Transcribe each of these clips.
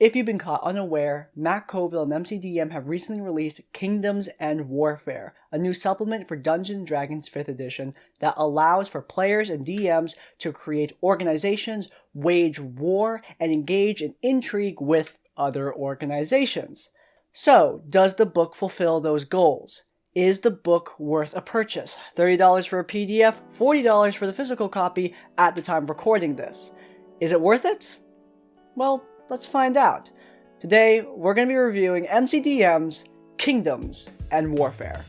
If you've been caught unaware, Matt Colville and MCDM have recently released Kingdoms and Warfare, a new supplement for Dungeons & Dragons 5th edition that allows for players and DMs to create organizations, wage war, and engage in intrigue with other organizations. So, does the book fulfill those goals? Is the book worth a purchase? $30 for a PDF, $40 for the physical copy at the time of recording this. Is it worth it? Well, let's find out. Today, we're going to be reviewing MCDM's Kingdoms and Warfare.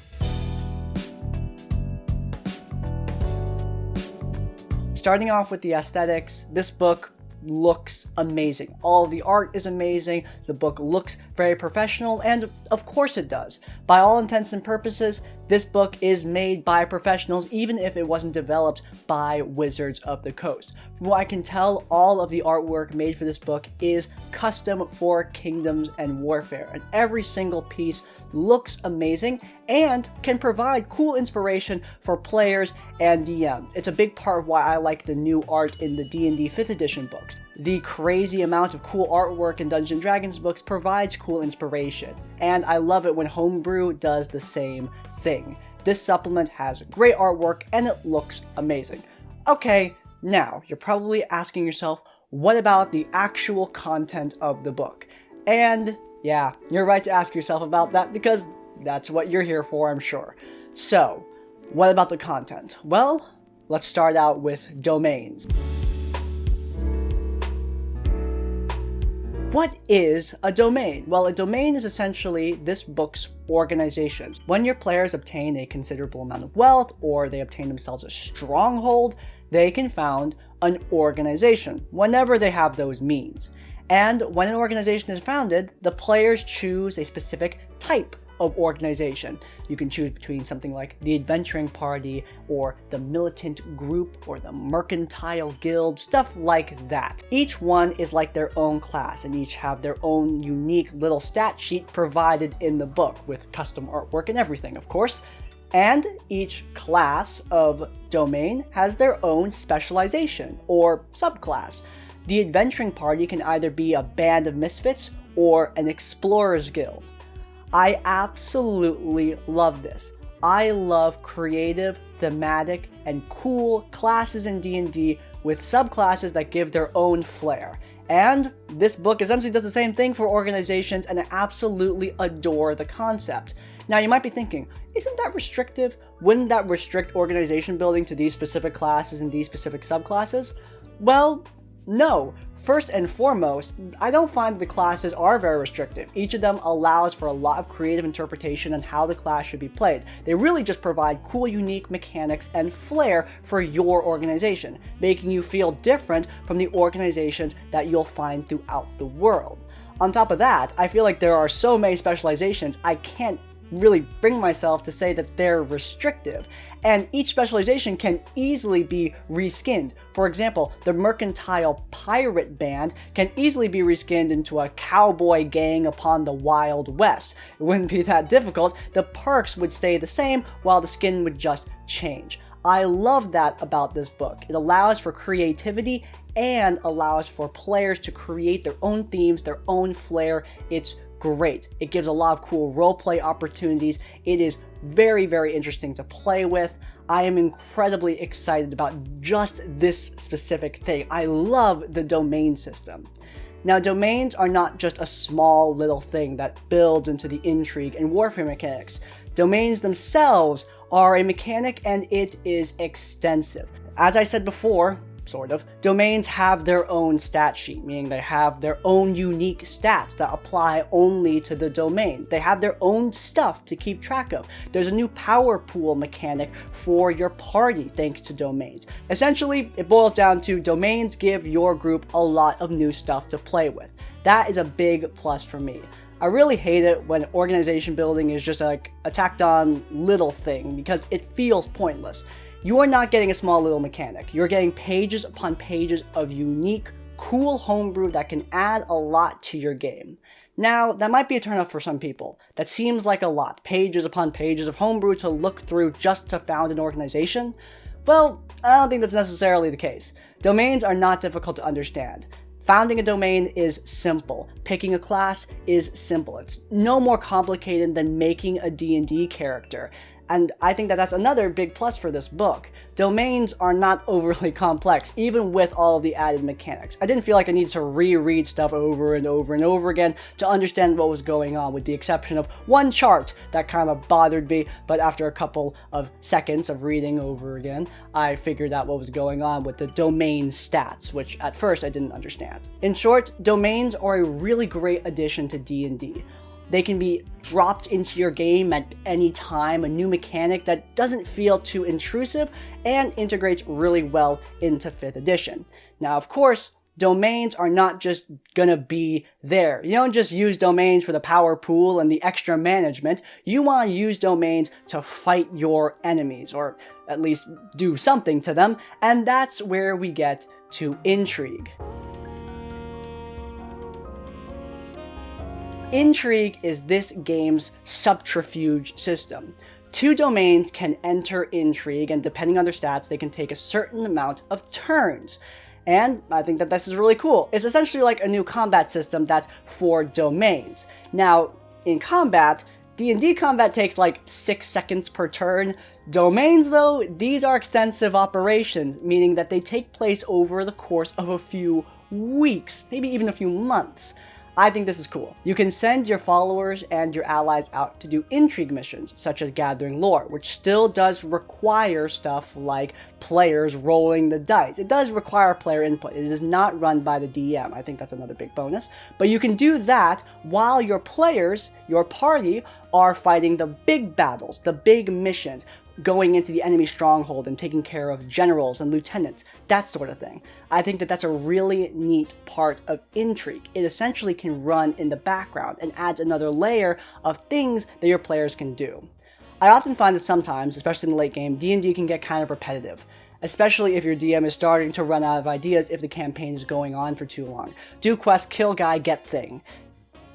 Starting off with the aesthetics, this book looks amazing. All of the art is amazing, the book looks very professional, and of course it does. By all intents and purposes, this book is made by professionals, even if it wasn't developed by Wizards of the Coast. From what I can tell, all of the artwork made for this book is custom for Kingdoms and Warfare, and every single piece looks amazing and can provide cool inspiration for players and DM. It's a big part of why I like the new art in the D&D 5th edition books. The crazy amount of cool artwork in Dungeons & Dragons books provides cool inspiration, and I love it when Homebrew does the same thing. This supplement has great artwork and it looks amazing. Okay, now you're probably asking yourself, what about the actual content of the book? And yeah, you're right to ask yourself about that because that's what you're here for, I'm sure. So, what about the content? Well, let's start out with domains. What is a domain? Well, a domain is essentially this book's organization. When your players obtain a considerable amount of wealth or they obtain themselves a stronghold, they can found an organization whenever they have those means. And when an organization is founded, the players choose a specific type of organization. You can choose between something like the adventuring party or the militant group or the mercantile guild, stuff like that. Each one is like their own class and each have their own unique little stat sheet provided in the book with custom artwork and everything, of course. And each class of domain has their own specialization or subclass. The adventuring party can either be a band of misfits or an explorer's guild. I absolutely love this. I love creative, thematic, and cool classes in D&D with subclasses that give their own flair. And this book essentially does the same thing for organizations, and I absolutely adore the concept. Now you might be thinking, isn't that restrictive? Wouldn't that restrict organization building to these specific classes and these specific subclasses? Well, no. First and foremost, I don't find the classes are very restrictive. Each of them allows for a lot of creative interpretation on how the class should be played. They really just provide cool, unique mechanics and flair for your organization, making you feel different from the organizations that you'll find throughout the world. On top of that, I feel like there are so many specializations, I can't really bring myself to say that they're restrictive, and each specialization can easily be reskinned. For example, the mercantile pirate band can easily be reskinned into a cowboy gang upon the Wild West. It wouldn't be that difficult. The perks would stay the same while the skin would just change. I love that about this book. It allows for creativity and allows for players to create their own themes, their own flair. It's great. It gives a lot of cool roleplay opportunities. It is very, very interesting to play with. I am incredibly excited about just this specific thing. I love the domain system. Now, domains are not just a small little thing that builds into the intrigue and warfare mechanics. Domains themselves are a mechanic and it is extensive. As I said before, sort of, domains have their own stat sheet, meaning they have their own unique stats that apply only to the domain. They have their own stuff to keep track of. There's a new power pool mechanic for your party thanks to domains. Essentially, it boils down to domains give your group a lot of new stuff to play with. That is a big plus for me. I really hate it when organization building is just like a tacked on little thing because it feels pointless. You are not getting a small little mechanic. You're getting pages upon pages of unique, cool homebrew that can add a lot to your game. Now, that might be a turnoff for some people. That seems like a lot, pages upon pages of homebrew to look through just to found an organization. Well, I don't think that's necessarily the case. Domains are not difficult to understand. Founding a domain is simple. Picking a class is simple. It's no more complicated than making a D&D character. And I think that that's another big plus for this book. Domains are not overly complex, even with all of the added mechanics. I didn't feel like I needed to reread stuff over and over and over again to understand what was going on, with the exception of one chart that kind of bothered me, but after a couple of seconds of reading over again, I figured out what was going on with the domain stats, which at first I didn't understand. In short, domains are a really great addition to D&D. They can be dropped into your game at any time, a new mechanic that doesn't feel too intrusive and integrates really well into 5th edition. Now, of course, domains are not just gonna be there. You don't just use domains for the power pool and the extra management. You want to use domains to fight your enemies, or at least do something to them, and that's where we get to Intrigue. Intrigue is this game's subterfuge system. 2 domains can enter Intrigue, and depending on their stats, they can take a certain amount of turns. And I think that this is really cool. It's essentially like a new combat system that's for domains. Now, in combat, D&D combat takes like 6 seconds per turn. Domains, though, these are extensive operations, meaning that they take place over the course of a few weeks, maybe even a few months. I think this is cool. You can send your followers and your allies out to do intrigue missions, such as gathering lore, which still does require stuff like players rolling the dice. It does require player input. It is not run by the DM. I think that's another big bonus. But you can do that while your players, your party, are fighting the big battles, the big missions, going into the enemy stronghold and taking care of generals and lieutenants, that sort of thing. I think that that's a really neat part of Intrigue. It essentially can run in the background and adds another layer of things that your players can do. I often find that sometimes, especially in the late game, D&D can get kind of repetitive, especially if your DM is starting to run out of ideas if the campaign is going on for too long. Do quest, kill guy, get thing.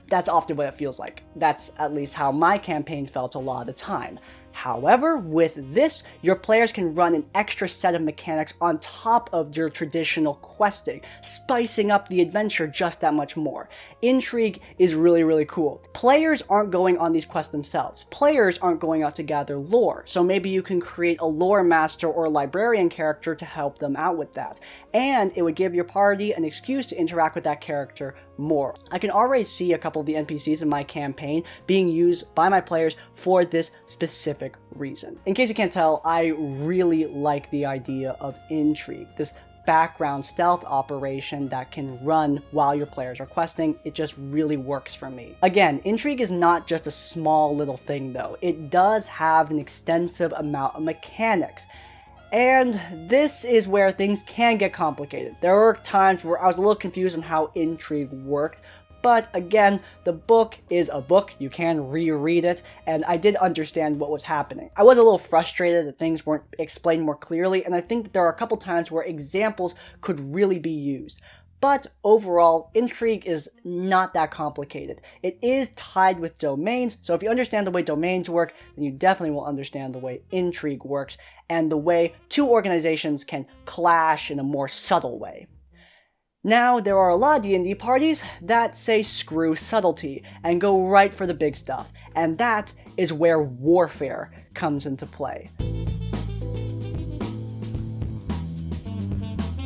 That's often what it feels like. That's at least how my campaign felt a lot of the time. However, with this, your players can run an extra set of mechanics on top of your traditional questing, spicing up the adventure just that much more. Intrigue is really, really cool. Players aren't going on these quests themselves. Players aren't going out to gather lore, so maybe you can create a lore master or librarian character to help them out with that. And it would give your party an excuse to interact with that character more. I can already see a couple of the NPCs in my campaign being used by my players for this specific reason. In case you can't tell, I really like the idea of Intrigue, this background stealth operation that can run while your players are questing. It just really works for me. Again, Intrigue is not just a small little thing though. It does have an extensive amount of mechanics. And this is where things can get complicated. There were times where I was a little confused on how Intrigue worked, but again, the book is a book, you can reread it, and I did understand what was happening. I was a little frustrated that things weren't explained more clearly, and I think that there are a couple times where examples could really be used. But overall, Intrigue is not that complicated. It is tied with domains, so if you understand the way domains work, then you definitely will understand the way Intrigue works, and the way 2 organizations can clash in a more subtle way. Now, there are a lot of D&D parties that say screw subtlety and go right for the big stuff, and that is where warfare comes into play.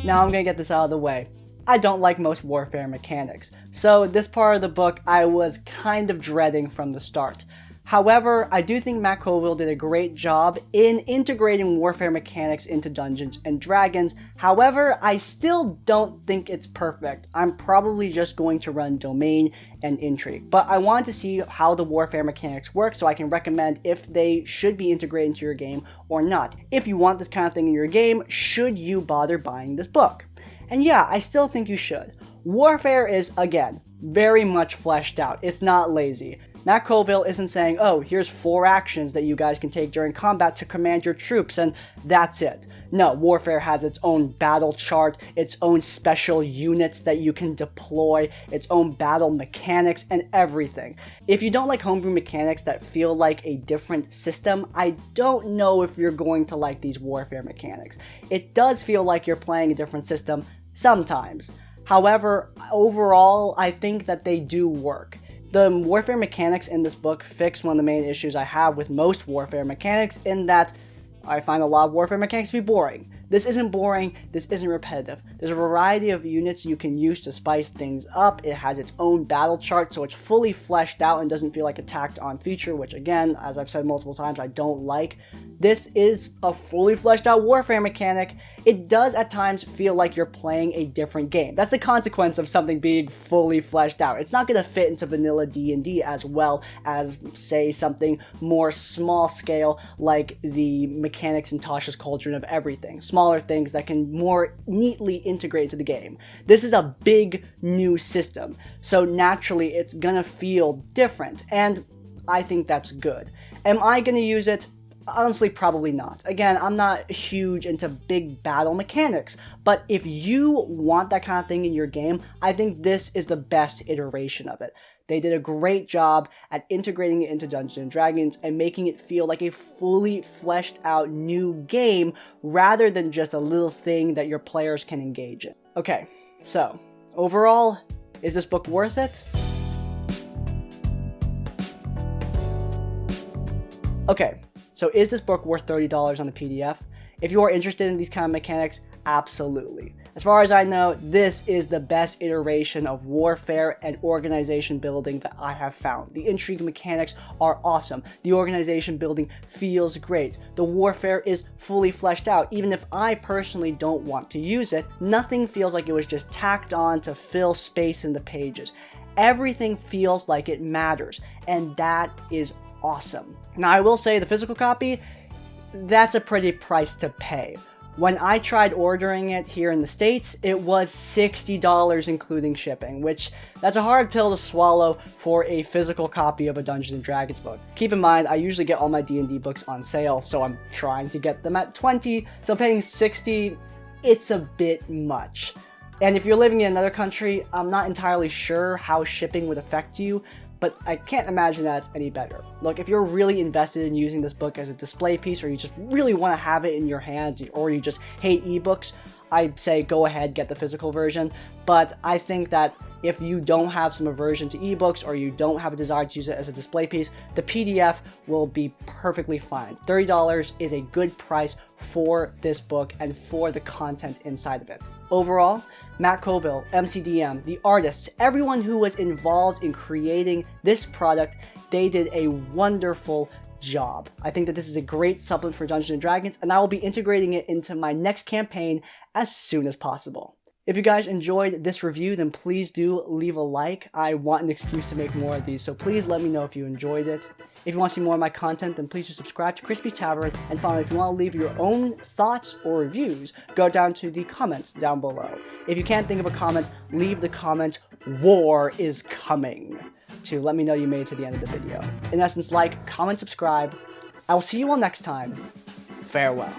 Now I'm gonna get this out of the way. I don't like most warfare mechanics, so this part of the book I was kind of dreading from the start. However, I do think Matt Colville did a great job in integrating warfare mechanics into Dungeons & Dragons. However, I still don't think it's perfect. I'm probably just going to run Domain and Intrigue, but I wanted to see how the warfare mechanics work so I can recommend if they should be integrated into your game or not. If you want this kind of thing in your game, should you bother buying this book? And yeah, I still think you should. Warfare is, again, very much fleshed out. It's not lazy. Matt Colville isn't saying, oh, here's 4 actions that you guys can take during combat to command your troops, and that's it. No, Warfare has its own battle chart, its own special units that you can deploy, its own battle mechanics, and everything. If you don't like homebrew mechanics that feel like a different system, I don't know if you're going to like these Warfare mechanics. It does feel like you're playing a different system sometimes. However, overall, I think that they do work. The warfare mechanics in this book fix one of the main issues I have with most warfare mechanics, in that I find a lot of warfare mechanics to be boring. This isn't boring, this isn't repetitive. There's a variety of units you can use to spice things up. It has its own battle chart, so it's fully fleshed out and doesn't feel like a tacked on feature, which again, as I've said multiple times, I don't like. This is a fully fleshed out warfare mechanic. It does at times feel like you're playing a different game. That's the consequence of something being fully fleshed out. It's not going to fit into vanilla D&D as well as, say, something more small scale like the mechanics in Tasha's Cauldron of Everything. Smaller things that can more neatly integrate into the game. This is a big new system, so naturally it's gonna feel different, and I think that's good. Am I gonna use it? Honestly, probably not. Again, I'm not huge into big battle mechanics, but if you want that kind of thing in your game, I think this is the best iteration of it. They did a great job at integrating it into Dungeons & Dragons and making it feel like a fully fleshed out new game rather than just a little thing that your players can engage in. Okay, so overall, is this book worth it? Okay, so is this book worth $30 on the PDF? If you are interested in these kind of mechanics, absolutely. As far as I know, this is the best iteration of warfare and organization building that I have found. The intrigue mechanics are awesome. The organization building feels great. The warfare is fully fleshed out. Even if I personally don't want to use it, nothing feels like it was just tacked on to fill space in the pages. Everything feels like it matters, and that is awesome. Now, I will say the physical copy, that's a pretty price to pay. When I tried ordering it here in the States, it was $60 including shipping, which that's a hard pill to swallow for a physical copy of a Dungeons & Dragons book. Keep in mind, I usually get all my D&D books on sale, so I'm trying to get them at $20, so paying $60, it's a bit much. And if you're living in another country, I'm not entirely sure how shipping would affect you, but I can't imagine that it's any better. Look, if you're really invested in using this book as a display piece, or you just really want to have it in your hands, or you just hate ebooks, I'd say go ahead, get the physical version. But I think that if you don't have some aversion to ebooks, or you don't have a desire to use it as a display piece, the PDF will be perfectly fine. $30 is a good price for this book and for the content inside of it. Overall, Matt Colville, MCDM, the artists, everyone who was involved in creating this product, they did a wonderful job. I think that this is a great supplement for Dungeons & Dragons, and I will be integrating it into my next campaign as soon as possible. If you guys enjoyed this review, then please do leave a like. I want an excuse to make more of these, so please let me know if you enjoyed it. If you want to see more of my content, then please do subscribe to Crispy's Tavern, and finally, if you want to leave your own thoughts or reviews, go down to the comments down below. If you can't think of a comment, leave the comment, "War is coming," to let me know you made it to the end of the video. In essence, like, comment, subscribe. I will see you all next time. Farewell.